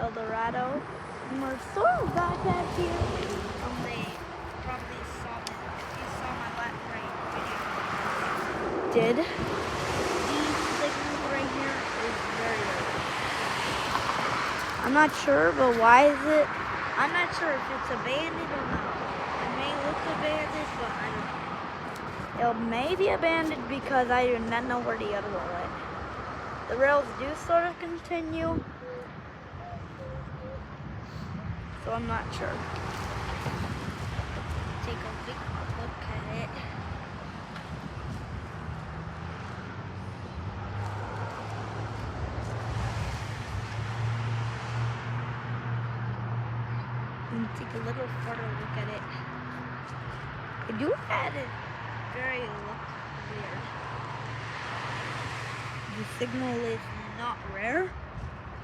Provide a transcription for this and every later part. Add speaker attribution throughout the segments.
Speaker 1: El Dorado. And we're sort of back at here. They probably saw me if you saw my last video. Did. These signals right here is very low. I'm not sure, but why is it? I'm not sure if it's abandoned or not. It may look abandoned, but I don't know. It may be abandoned because I do not know where the other one went. The rails do sort of continue, so I'm not sure. Take a big look at it. And take a little further look at it. I do have it very look weird. The signal is not rare,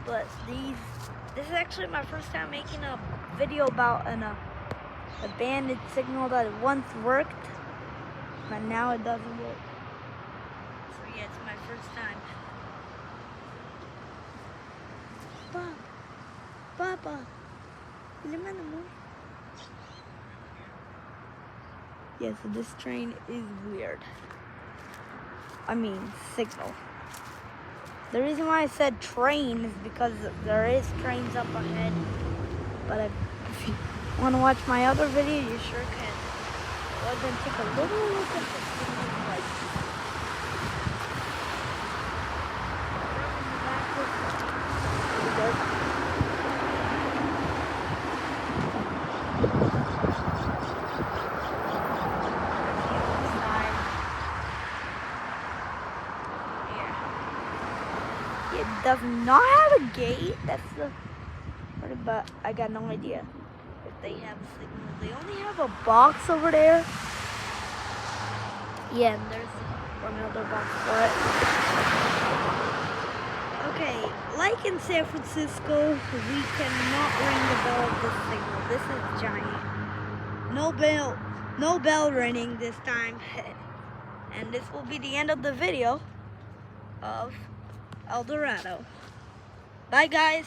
Speaker 1: but this is actually my first time making a video about an abandoned signal that once worked, but now it doesn't work. So yeah, it's my first time. Papa, yeah, so this train is weird. I mean, signal. The reason why I said train is because there is trains up ahead. But if you want to watch my other video, you sure can. Go ahead and take a little look at the signal lights. It does not have a gate. That's the part, but I got no idea if they have a signal. They only have a box over there. Yeah, and there's another box for it. Okay, like in San Francisco, we cannot ring the bell of this signal. This is giant. No bell ringing this time. And this will be the end of the video of El Dorado. Bye, guys.